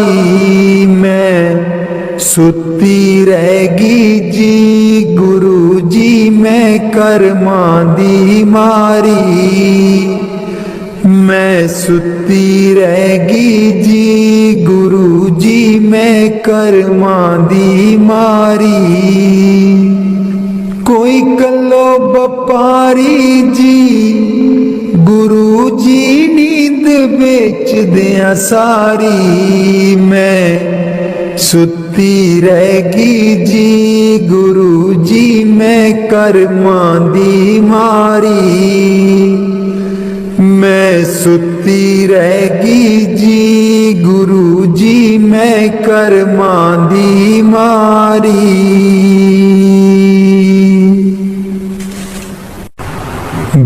ਮੈਂ ਸੁੱਤੀ ਰਹੇਗੀ ਜੀ ਗੁਰੂ ਜੀ ਮੈਂ ਕਰਮਾਂ ਦੀ ਮਾਰੀ। ਮੈਂ ਸੁੱਤੀ ਰਹੇਗੀ ਜੀ ਗੁਰੂ ਜੀ ਮੈਂ ਕਰਮਾਂ ਦੀ ਮਾਰੀ। ਕੋਈ ਕੱਲੋ ਵਪਾਰੀ ਜੀ, ਗੁਰੂ ਜੀ ਨੀਂਦ ਵੇਚਦਿਆਂ ਸਾਰੀ, ਮੈਂ ਸੁੱਤੀ ਰਹਿ ਗਈ ਜੀ ਗੁਰੂ ਜੀ, ਮੈਂ ਕਰਮਾਂ ਦੀ ਮਾਰੀ, ਮੈਂ ਸੁੱਤੀ ਰਹਿ ਗਈ ਜੀ ਗੁਰੂ ਜੀ, ਮੈਂ ਕਰਮਾਂ ਦੀ ਮਾਰੀ।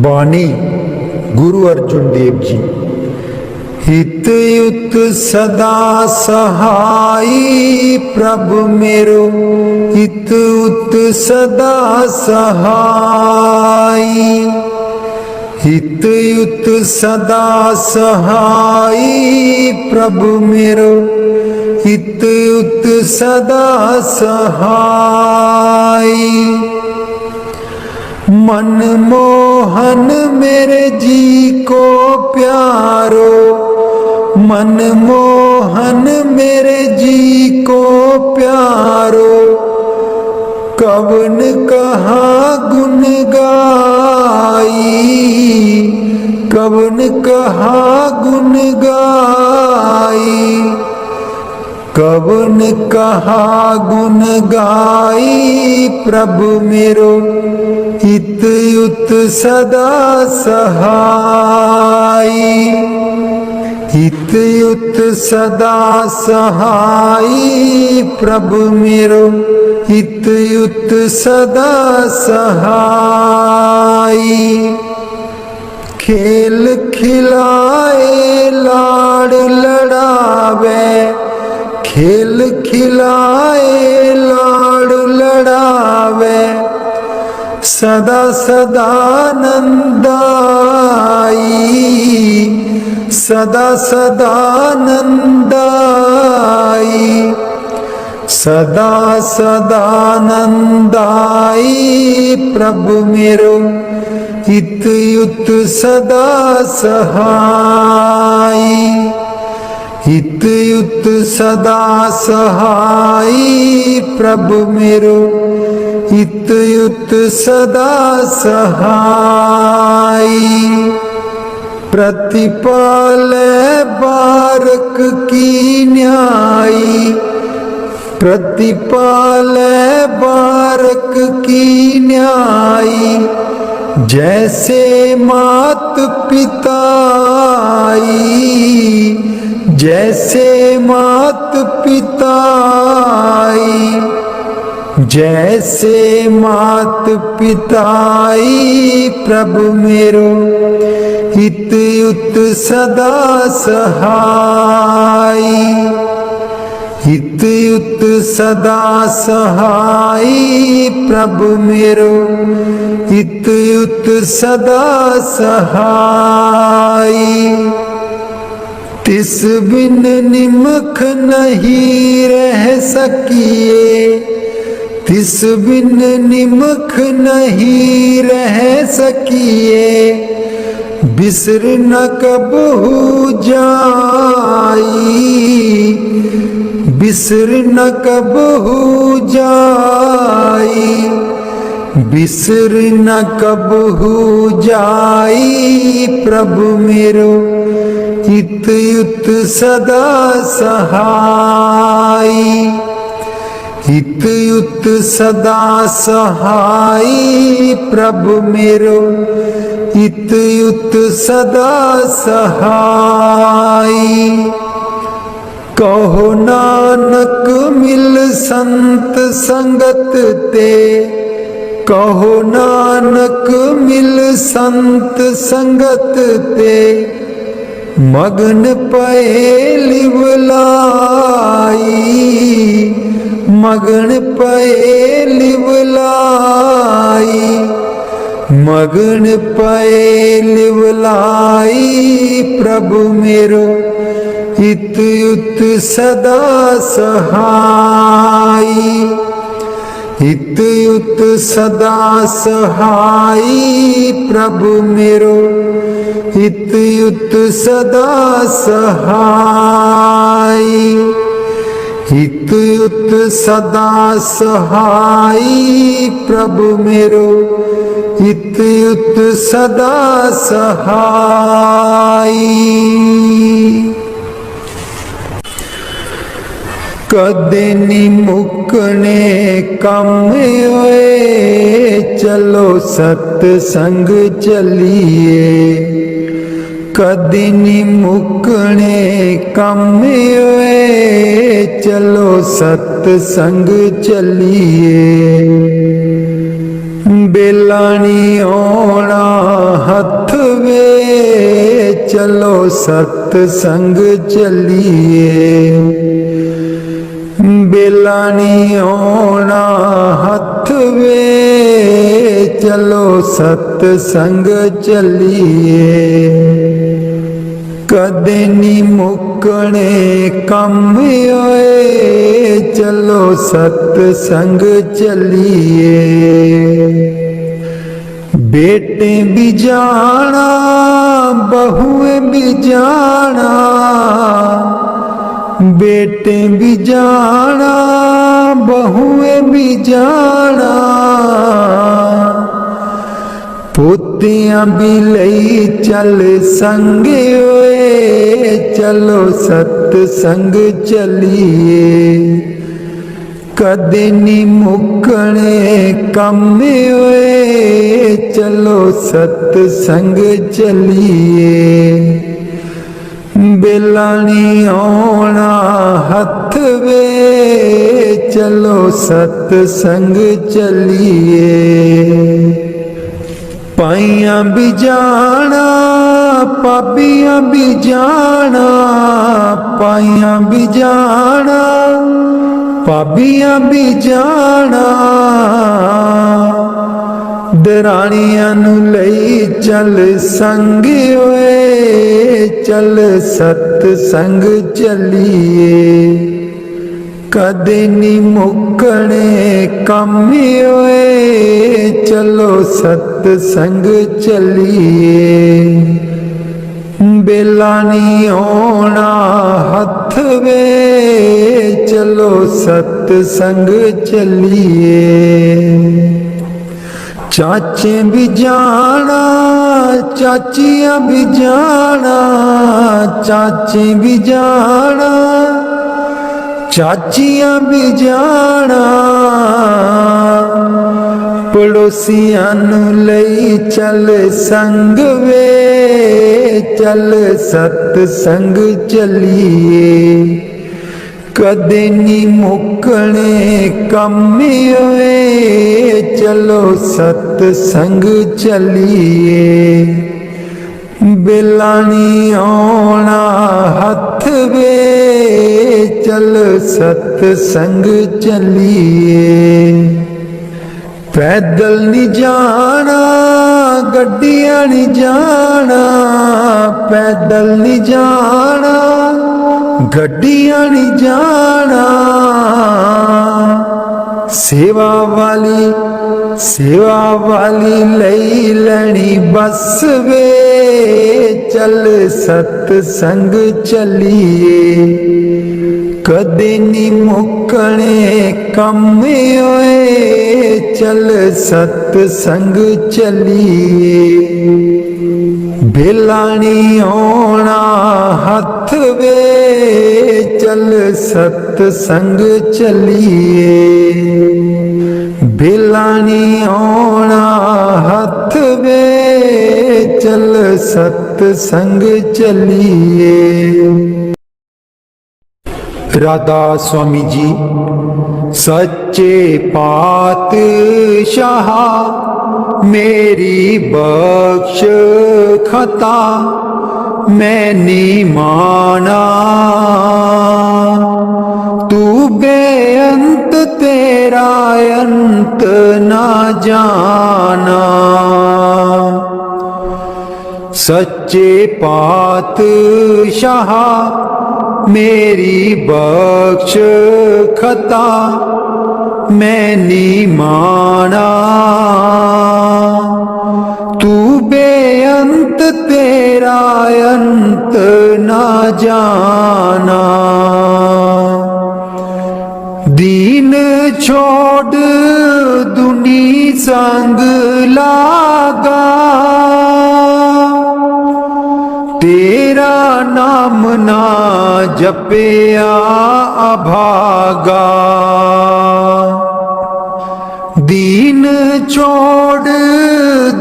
बानी गुरु अर्जुन देव जी। हित युत सदा सहाई प्रभु मेरो, हित उत सदा सहाई, हित युत सदा सहाई प्रभु मेरो, हित युत सदा सहाई। मनमोहन मेरे जी को प्यारो, मनमोहन मेरे जी को प्यारो, कवन कहा गुन गाई, कवन कहा गुन गाई, कवन कहा गुन गाई प्रभु मेरो, हित युत सदा सहाई, हित युत सदा सहाई प्रभु मेरो, हित युत सदा सहाई। खेल खिलाए लाड़ लड़ावे, खेल खिलाए लाड़ लड़ावे, सदा सदा नंदाई, सदा सदा नंदाई, सदा सदा नंदाई प्रभु मेरो, हित युत सदा सहाई, हित युत सदा सहाई प्रभु मेरो, हित युत सदा सहाई। प्रतिपाल बारक की न्यायी, प्रतिपाल बारक की न्यायी, जैसे मात पिताई, जैसे मात पिताई, जैसे मात पिताई प्रभु मेरो, हित युत सदा सहाई, हित युत सदा सहाई प्रभु मेरो, हित युत सदा सहाई। तिस बिन निमख नहीं रह सकिए, तिस बिन निमख नहीं रह सकिए, बिसर न कबहू जाई, बिसर न कबहू जाई, बिसर न कबहू जाई प्रभु मेरो, हित युत सदा सहाई, हित युत सदा सहाई प्रभु मेरो, हित युत सदा सहाई। कहो नानक मिल संत संगत ते, कहो नानक मिल संत संगत ते, मगन पए लिवलाई, मगन पए लिवलाई, मगन पए लिवलाई प्रभु मेरो, हित युत सदा सहाई, हित युत सदा सहाई प्रभु मेरो, हित युत सदा सहाई। हित युत सदा सहाई प्रभु मेरो, हित युत सदा सहाई। कदे नी मुकने कम होए, चलो सतसंग चलिए। कदे नी मुकने कम होए, चलो सतसंग चलिए। बेला नी आना हथ वे, चलो सतसंग चलिए। बेला नी आना हथ वे, चलो सतसंग चलिए। कदे नी मुकने कम होए, चलो सतसंग चलिए। बेटे भी जाना बहुएं भी जाना, बेटे भी जाना बहुएं भी जाना। पोतियां भी लई चल संगे होए, चलो सतसंग चलिए। कदे नी मुकने कम होए, चलो सतसंग चलिए। बेला नी आना हथ वे, चलो सतसंग चलिए। पाइयां भी जाना पाबियां भी जाना, पाइयां भी जाना पाबियां भी जाना। दरानियां नू लई चल संग होए, चल सतसंग चलिए। कदे नी मुकने कम होए, चलो सतसंग चलिए। बेला नी आना हथ वे, चलो सतसंग चलिए। चाचे भी जाना चाचियां भी जाना, चाचे भी जाना चाचियां भी जाना। पड़ोसियां नू लई चल संग वे, चल सतसंग चलिए। कदे नी मुकने कम होए, चलो सतसंग चलिए। बेला नी आना हथ वे, चल सतसंग चलिए। पैदल नी जाना गड्डियां नी जाना, पैदल नी जाना गड्डियां नी जाना। सेवा वाली लई लैनी बस वे, चल सतसंग चलिए। कदे नी मुकने कम होए, चल सतसंग चलिए। बेला नी आना हथ वे, चल सतसंग चलिए। बेला नी आना हथ वे, चल सतसंग चलिए। राधा स्वामी जी। सच्चे पातशाह मेरी बख्श खता, मैंने माना तू बेअंत तेरा अंत ना जाना। सच्चे पातशाह मेरी बख्श खता, मैंने माना तू बेअंत तेरा अंत ना जाना। छोड़ दुनी संग लागा, तेरा नाम ना जपिया अभागा। दीन छोड़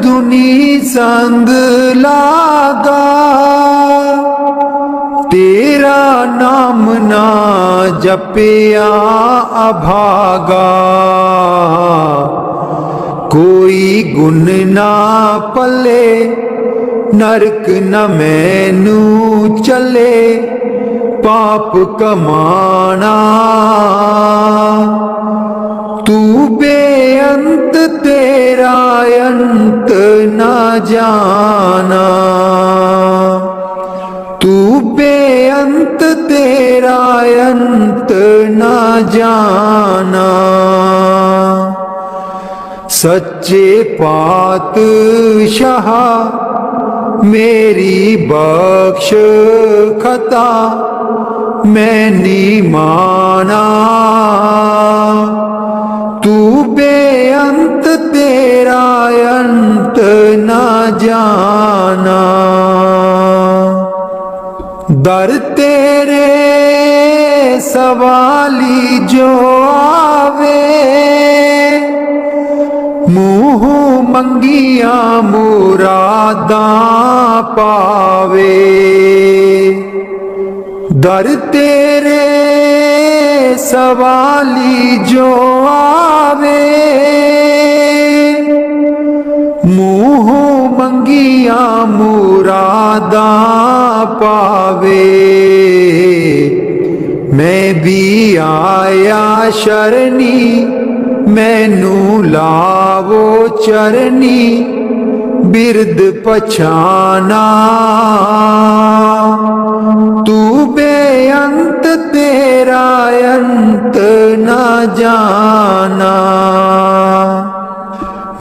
दुनी संग लागा, तेरा नाम ना जपिया अभागा। कोई गुण ना पले, नरक न मैनू चले, पाप कमाना। तू बेअंत तेरा अंत न जाना, तू बेअंत तेरा अंत न जाना। सच्चे पातशाह मेरी बख्श खता, मैं नी माना। तू बेअंत तेरा अंत न जाना। दर तेरे सवाली जो आवे, मुँह मंगिया मुरादा पावे। दर तेरे सवाली जो आवे, मुँह मंगिया मुरादा पावे। मैं भी आया शरणी, मैनू लावो चरनी, बिरद पछाना। तू बेअंत तेरा अंत न जाना।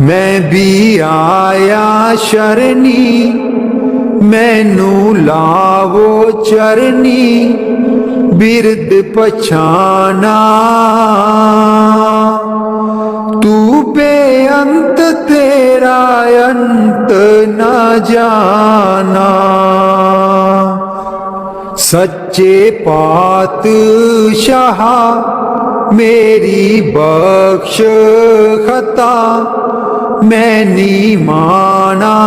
मैं भी आया शरणी, मैनू लावो चरनी, बिरद पछाना। तू बेअंत तेरा अंत न जाना। सच्चे पातशाह मेरी बख्श खता, मैं नी माना।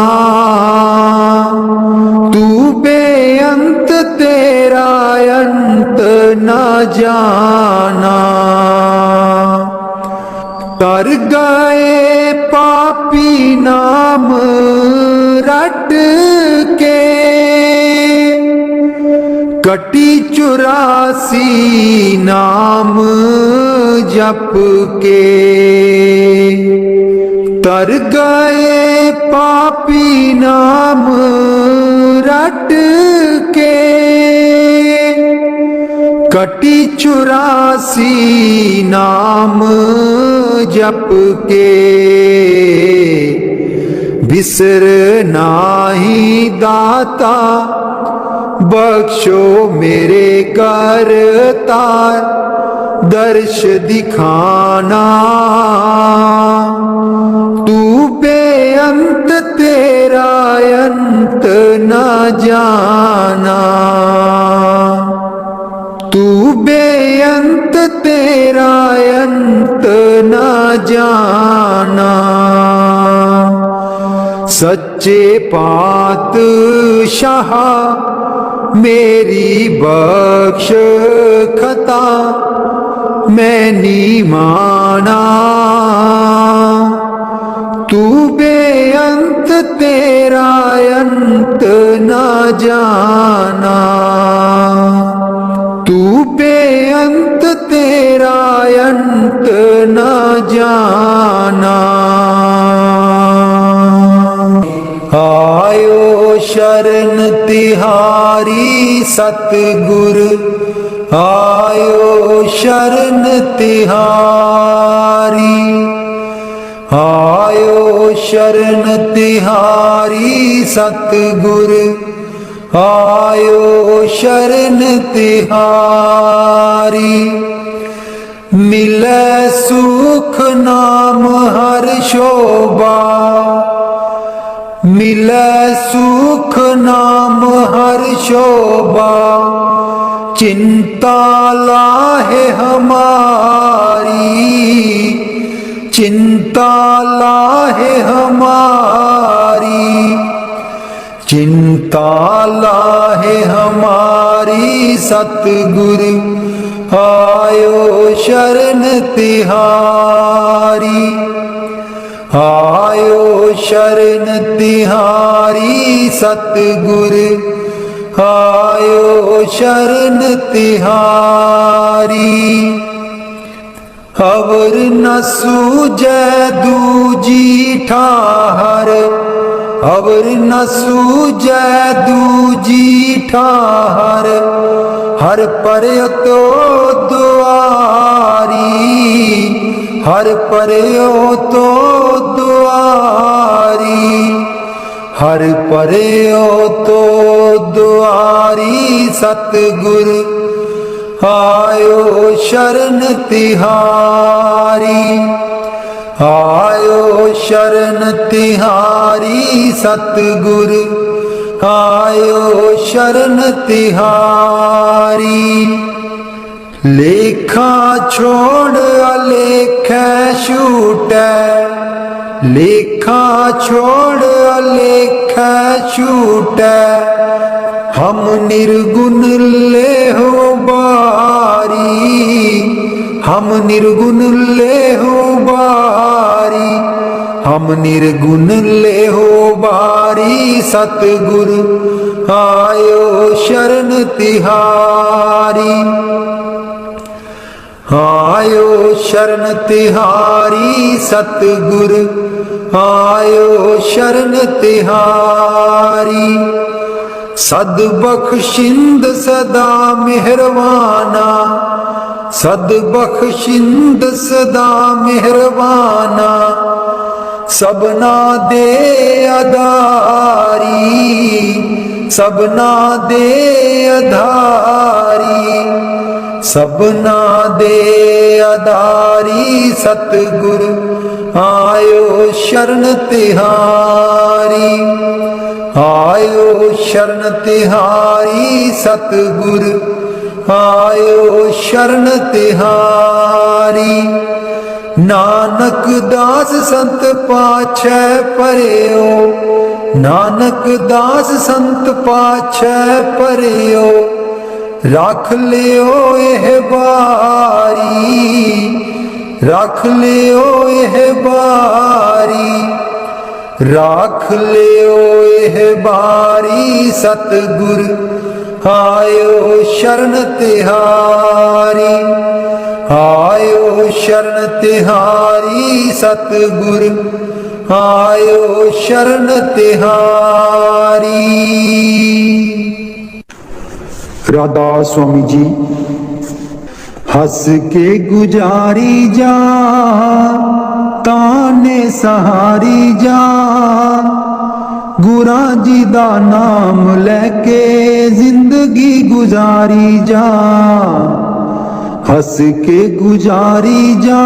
तू बेअंत तेरा अंत न जाना। तर गए पापी नाम रट के, कटी 84 नाम जप के। तर गए पापी नाम रट के, कटी 84 नाम जप के। बिसर नाही दाता, बख्शो मेरे करता, दर्श दिखाना। तू बेअंत तेरा अंत न जाना। तू बेअंत तेरा अंत न जाना। सच्चे पातशाह मेरी बख्श खता, मैं नी माना। तू बेअंत तेरा अंत न जाना। तू बेअंत तेरा अंत न जाना। आयो शरण तिहारी सतगुर, आयो शरण तिहारी। आयो शरण तिहारी सतगुर, आयो शरण तिहारी। मिले सुख नाम हर शोभा, मिले सुख नाम हर शोभा, चिंता लाहे हमारी, चिंता लाहे हमारी, चिंता लाहे हमारी। सतगुरु आयो शरण तिहारी, आयो शरण तिहारी। सतगुरु आयो शरण तिहारी। अवर न सूझे दूजी ठाहर, अवर न सूझे दूजी ठाहर, हर पर तो दुआरी, हर पर तो दुआरी, हर पर तो दुआरी। सतगुरु आयो शरण तिहारी, आयो शरण तिहारी। सतगुरु आयो शरण तिहारी। लेखा छोड़ अलेख छूटे, लेखा छोड़ अलेख छूटे, हम निर्गुण ले हो बारी, हम निर्गुण ले हो बारी, हम निर्गुण ले हो बारी। सतगुरु आयो शरण तिहारी, आयो शरण तिहारी। सतगुरु आयो शरण तिहारी। सद बख्शिंद सदा मेहरबाना, सद बख्शिंद सदा मेहरबाना, सबना दे अधारी, सबना दे अधारी, सबना दे अधारी। सतगुरु आयो शरण तिहारी, आयो शरण तिहारी। सतगुरु आयो शरण तिहारी। नानक दास संत पाछै परयो, नानक दास संत पाछै परयो, रख लियो एह बारी, रख लियो एह बारी, रख लियो एह बारी। सतगुरु आयो शरण तिहारी, आयो शरण तिहारी। सतगुरु आयो शरण तिहारी। राधा स्वामी जी। हंस के गुजारी जा, ताने सहारी जा, गुरा जी दा नाम लेके जिंदगी गुजारी जा, हंस के गुजारी जा,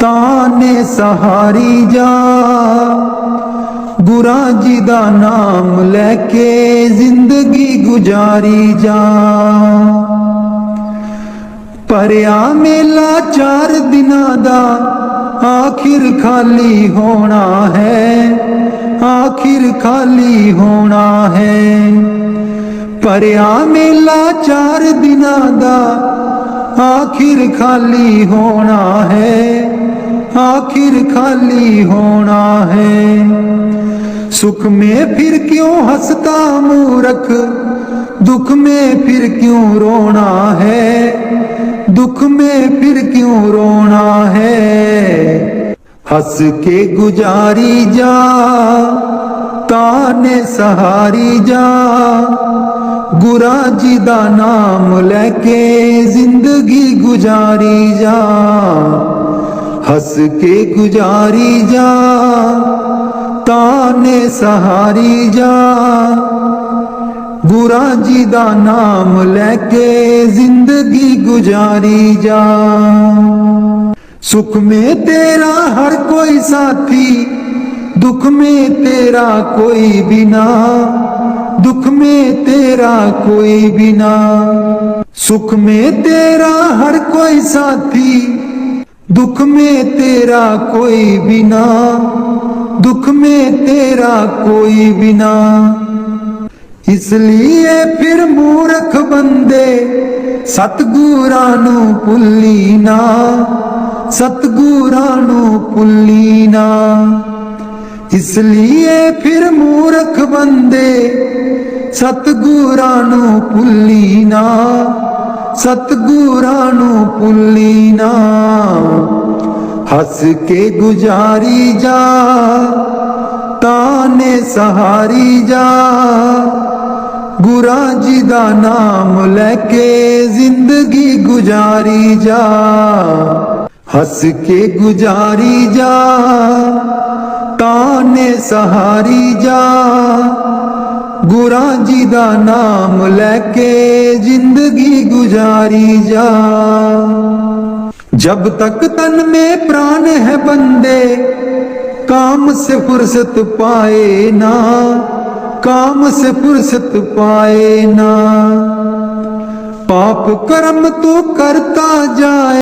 ताने सहारी जा, गुरा जी दा नाम लेके जिंदगी गुजारी जा। परया मेला 4 दिना दा, आखिर खाली होना है, आखिर खाली होना है। परया मेला 4 दिना दा, आखिर खाली होना है, आखिर खाली होना है। सुख में फिर क्यों हंसता मूर्ख, दुख में फिर क्यों रोना है, दुख में फिर क्यों रोना है। हंस के गुजारी जा, ताने सहारी जा, गुरा जी दा नाम लेके जिंदगी गुजारी जा, हंस के गुजारी जा, ताने सहारी जा, ਗੁਰਾਂ ਜੀ ਦਾ ਨਾਮ ਲੈ ਕੇ ਜ਼ਿੰਦਗੀ ਗੁਜ਼ਾਰੀ ਜਾ। सुख में तेरा हर कोई साथी, दुख में तेरा कोई बिना, दुख में तेरा कोई बिना। सुख में तेरा हर कोई साथी, दुख में तेरा कोई बिना, दुख में तेरा कोई बिना। इसलिए फिर मूर्ख बंदे सतगुरां नूं भुल्ली ना, सतगुरां नूं भुल्ली ना। इसलिए फिर मूर्ख बंदे सतगुरां नूं भुल्ली ना, सतगुरां नूं भुल्ली ना। हस के गुजारी जा, ताने सहारी जा। गुरां जी दा नाम लैके जिंदगी गुजारी जा। हस के गुजारी जा, ताने सहारी जा। गुरां जी दा नाम लैके जिंदगी गुजारी जा। जब तक तन में प्राण है बंदे, काम से फुर्सत पाए ना, काम से फुर्सत पाए ना। पाप कर्म तो करता जाए।